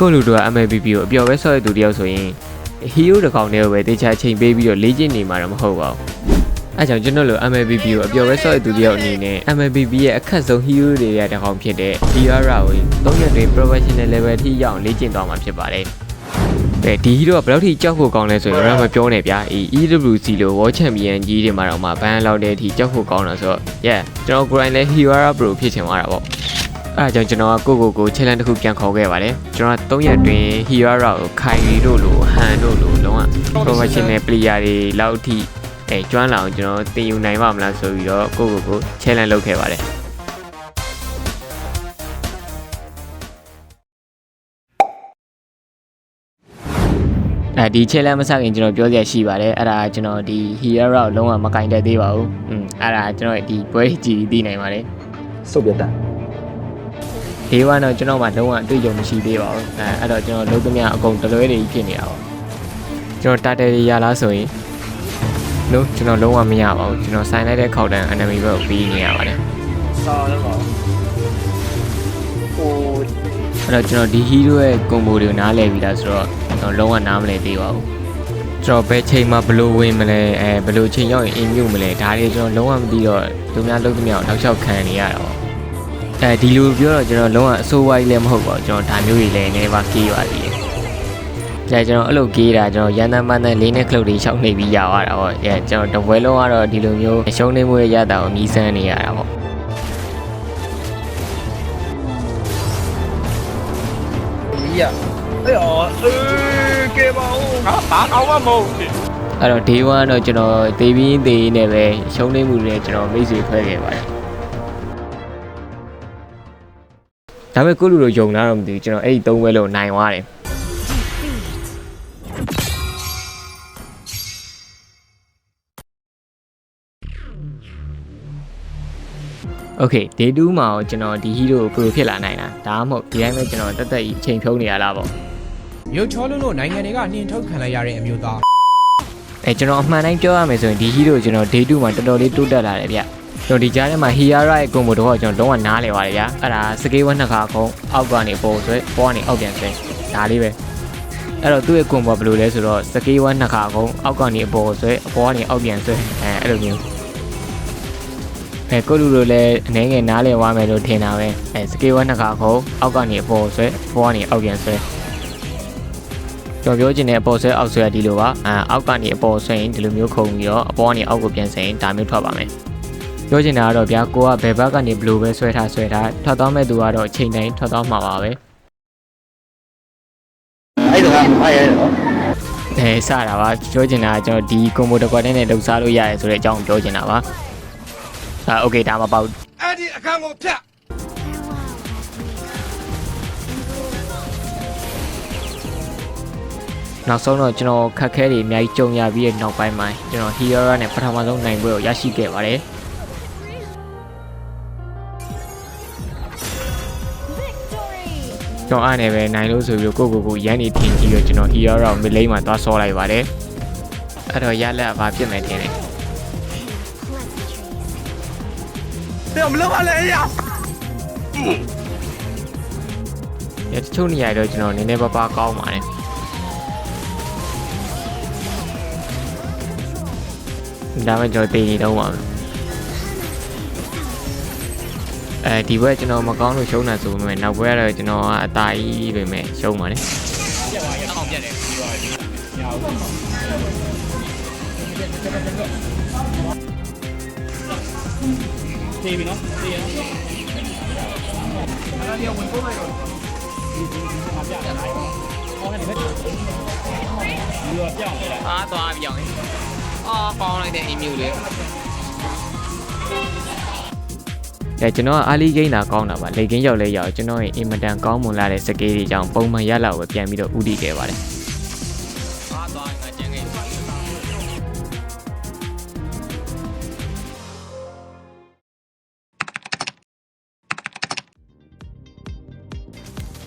ကိုလူတို့က MLBB ကိုအပျော်ပဲဆော့ရတဲ့သူတယောက်ဆိုရင် hero တစ်ကောင်တည်းကိုပဲတေချာချိန်ပေးပြီးတော့လေ့ကျင့်နေမှာတော့မဟုတ်ပါဘူးအဲကြောင့်ကျွန်တော်တို့ MLBB ကိုအပျော်ပဲဆော့ရတဲ့သူတယောက်အနေနဲ့ MLBB ရဲ့အခက်ဆုံး hero တွေရဲ့တစ်ကောင်ဖြစ်တဲ့ Hiera ကို3ရက်တွင် professional level ထိရောက်လေ့ကျင့်သွားမှာဖြစ်ပါတယ်ဒီ hero ကဘယ်လောက်ထိကြောက်ဖို့ကောင်းလဲဆိုရင်တော့မပြောနဲ့ဗျာEWC လို့ World Champion ကြီးတွေမှာတော့မှဘန်လောက်တဲ့အထိကြောက်ဖို့ကောင်းတာဆိုတော့ yeah ကျွန်တော်ကိုယ်တိုင်လည်း Hiera Pro ဖြစ်ချင်သွားတာပေါ့အဲကြောင့်ကျွန်တော်ကကို challenge တစ်ခုပြန်ခေါ်ခဲ့ပါတယ်ကျွန်တော်3ရက်တွင် Hiera ကိုခိုင်ရီတို့လိုဟန်တို့လိုလုံးဝ professional player တွေလောက်ထိကျွမ်းလာအောင်ကျွန်တော်တင်ယူနိုင်ပါမလားဆိုပြီးတော့ကို challenge လုပ်ခဲ့ပါတယ်ဒီ challenge မစခင်ကျွန်တော်ပြောစရာရှိပါတယ်အဲ့ဒါကျွန်တော်ဒီ Hiera ကိုလုံးဝမကင်တတ်သေးပါဘူးအဲ့ဒါကျွန်တော်ဒီပွဲကြည့်သိနိုင်ပါတယ်စုပ်ပြတ်တာDay 1တော့ကျွန်တော်မှလုံးဝအတွေ့အကြုံမရှိသေးပါဘူးအဲ့တော့ကျွန်တော်လုံးသမျှအကုန်တလွဲတွေဖြစ်နေတာပေါ့ကျွန်တော်တာတယ်ရလားဆိုရင်လို့ကျွန်တော်လုံးဝမရပါဘူးကျွန်တော်ဆိုင်လိုက်တဲ့ခေါက်တန်း enemy ဘက်ကိုပြီးနေရပါတယ်ဆောင်းတော့ဟိုအဲ့တော့ကျွန်တော်ဒီ hero ရဲ့ combo တွေကိုနားလည်ပြီးသားဆိုတော့ကျွန်တော်လုံးဝနားမလည်သေးပါဘူးကျွန်တော်ဘယ်ချိန်မှဘလို့ဝင်မလဲဘလို့ချိန်ရောက်ရင် immune မလဲဒါတွေကျွန်တော်လုံးဝမသိတော့သူများလုံးသမျှကိုတောက်လျှောက်ခံနေရတာပေါ့ဒီလိုပြောတော့ကျွန်တော်လုံးဝအဆိုးဝါးကြီးလည်းမဟုတ်ပါဘူးကျွန်တော်ဒါမျိုးတွေလည်းနေပါကေးပါသေးတယ်ကျွန်တော်အဲ့လိုကေးတာကျွန်တော်ရန်တမ်းပန်းတဲ့လေးနဲ့ခလုတ်တွေရှောက်နေပြီးရသွားတာပေါ့ကျွန်တော်တပွဲလုံးကတော့ဒီလိုမျိုးရှုံးနေမှုရတာကိုအမြည်ဆန်းနေရတာပေါ့ဒီရအေးကဲပါဦးဘာအောင်မမို့အဲ့တော့ day 1တော့ကျွန်တော်တေးပြီးတေးနေပဲရှုံးနေမှုတွေကျွန်တော်မိတ်ဆွေခွဲခဲ့ပါတယ်ဒါပေမဲ့ကိုလူတို့ယုံလာတော့မသိဘူးကျွန်တော်အဲ့ဒီ3ဘဲလုံးနိုင်သွားတယ်โอเค day 2မှာကျွန်တော်ဒီ hero ကို pro ဖြစ်လာနိုင်တာဒါမှမဟုတ်ဒီတိုင်းပဲကျွန်တော်တက်တက်ကြီးချိန်ဖြုံးနေရတာပေါ့ရုပ်ချောလို့နိုင်ငံတွေကနှင်ထုတ်ခံလိုက်ရတဲ့အမျိုးသားကျွန်တော်အမှန်တိုင်းပြောရမယ်ဆိုရင်ဒီ hero ကျွန်တော် day 2မှာတော်တော်လေးတိုးတက်လာတယ်ဗျကျွန်တော်ဒီကြားထဲမှာ Hiera ရဲ့ combo တော့ကျွန်တော်လုံးဝနားလည်ပါတယ်ဗျာအဲ့ဒါ scale 1နှစ်ခါခုံးအောက်ကနေပေါ်ဆွဲပေါ်ကနေအောက်ပြန်ဆွဲဒါလေးပဲအဲ့တော့သူ့ရဲ့ combo ဘယ်လိုလဲဆိုတော့ scale 1နှစ်ခါခုံးအောက်ကနေပေါ်ဆွဲပေါ်ကနေအောက်ပြန်ဆွဲအဲ့လိုမျိုးကိုလူလိုလည်းအနေငယ်နားလည်သွားမယ်လို့ထင်တာပဲscale 1နှစ်ခါခုံးအောက်ကနေပေါ်ဆွဲပေါ်ကနေအောက်ပြန်ဆွဲကျွန်တော်ပြောချင်တဲ့အပေါ်ဆွဲအောက်ဆွဲဒီလိုပါအောက်ကနေအပေါ်ဆွဲရင်ဒီလိုမျိုးခုံပြီးတော့အပေါ်ကနေအောက်ကိုပြန်ဆွဲရင်ဒါမျိုးထွက်ပါမယ်ပြောချင်တာကတော့ဗျာကိုကဘယ်ဘက်ကနေဘလို့ပဲဆွဲထားထွက်သွားမဲ့သူကတော့အချိန်တိုင်းထွက်သွားမှာပါပဲအဲ့ဒါအားရတော့စတာပါပြောချင်တာကကျွန်တော်ဒီ combo တစ်ခွက်နဲ့လှုပ်ရှားလို့ရတယ်ဆိုတဲ့အကြောင်းပြောချင်တာပါโอเคဒါမှပေါ့အဲ့ဒီအခန်းကိုဖြတ်နောက်ဆုံးတော့ကျွန်တော်ခက်ခဲတွေအများကြီးကြုံရပြီးတဲ့နောက်ပိုင်းမှာကျွန်တော် Hiera နဲ့ပထမဆုံးနိုင်ပွဲကိုရရှိခဲ့ပါတယ်ကျွန်တော်အားနဲ့ပဲနိုင်လို့ဆိုပြီးကိုရန်နေထင်ကြည့်တော့ကျွန်တော် Hiera ကို mid lane မှာသွားဆောလိုက်ပါတယ်အဲ့တော့ရလက်ဘာဖြစ်မယ်ထင်တယ်မလုပ်ပါနဲ့ရတချို့နေရာတော့ကျွန်တော်နည်းနည်းပါးကောင်းပါတယ်ဒါမှကျွန်တော်တေးနေတော့ပါဒီဘက်ကျွန်တော်မကောင်းလို့ရှုံးတာဆိုပေမဲ့နောက်ဘက်ကတော့ကျွန်တော်ကအသာကြီးပဲမဲ့ရှုံးပါလေပြက်သွားရအောင်ပြက်တယ်ပြီးတော့ရအောင်ပြေးပြီနော်ပြေးရအောင်အဲ့ဒါရောဝင်ပို့လိုက်တော့ဒီမှာပြတာလိုက်ဟောနေပဲဒီတော့ပြောင်းအားသွားပြောင်းရင်ပေါင်းလိုက်တဲ့ email လေးကျွန်တော်အားလီဂိမ်းတာကောင်းတာပါလေကင်းရောက်လဲရောက်ကျွန်တော်ရဲ့အင်မတန်ကောင်းမွန်လာတဲ့စကေးတွေကြောင့်ပုံမှန်ရလောက်ပဲပြန်ပြီးတော့ဥတည်ခဲ့ပါတယ်အားသွားငါကျန်ခဲ့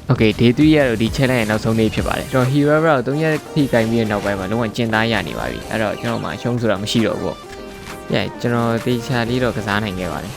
โอเค day 3ရတော့ဒီ challenge ရဲ့နောက်ဆုံးနေ့ဖြစ်ပါတယ်ကျွန်တော် Hiera ကို3ရက်ထိကင်ပြီးတဲ့နောက်ပိုင်းမှာလုံးဝကျင်သားရနေပါပြီအဲ့တော့ကျွန်တော်မှရှုံးဆိုတာမရှိတော့ဘူးပေါ့ကျွန်တော်တေချာလေးတော့ကစားနိုင်ခဲ့ပါတယ်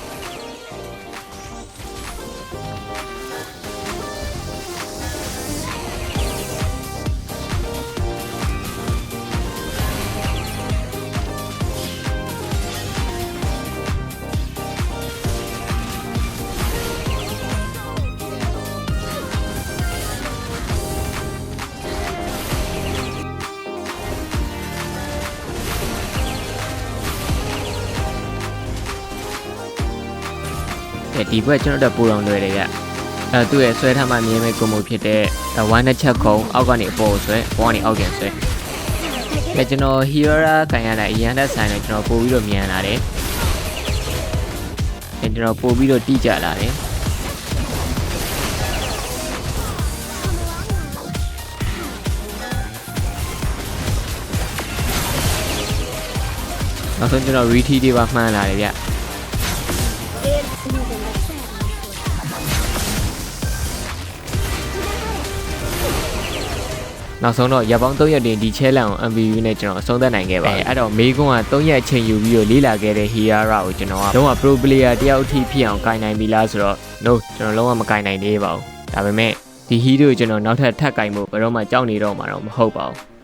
ဒီဘက်ကျွန်တော်တို့ပို့အောင်လွယ်တယ်ဗျသူ့ရဲ့ဆွဲထားမှမြင်မဲ့ကွန်ဘိုဖြစ်တဲ့ဝိုင်းတစ်ချက်ခုံအောက်ကနေအပေါ်ဆွဲဘောကနေအောက်ပြန်ဆွဲကျွန်တော် Hero ကန်ရတာအရန်သက်ဆိုင်တယ်ကျွန်တော်ပို့ပြီးတော့မြန်လာတယ်ကျွန်တော်ပို့ပြီးတော့တိကျလာတယ်နောက်ဆုံးကျွန်တော် retry တွေပါမှန်းလာတယ်ဗျနောက်ဆုံးတော့ရပောင်း3ရက်တင်ဒီချဲလန်ကို MVU နဲ့ကျွန်တော်အဆုံးသတ်နိုင်ခဲ့ပါတယ်အဲ့တော့မေကွန်းက3ရက်အချိန်ယူပြီးတော့လေးလာခဲ့တဲ့ Hero ကိုကျွန်တော်ကလုံးဝ pro player တယောက်အထိဖြစ်အောင်ကင်နိုင်ပြီလားဆိုတော့ no ကျွန်တော်လုံးဝမကင်နိုင်သေးပါဘူးဒါပေမဲ့ဒီ hero ကိုကျွန်တော်နောက်ထပ်ထပ်ကင်ဖို့ဘယ်တော့မှကြောက်နေတော့မှာတော့မဟုတ်ပါဘူး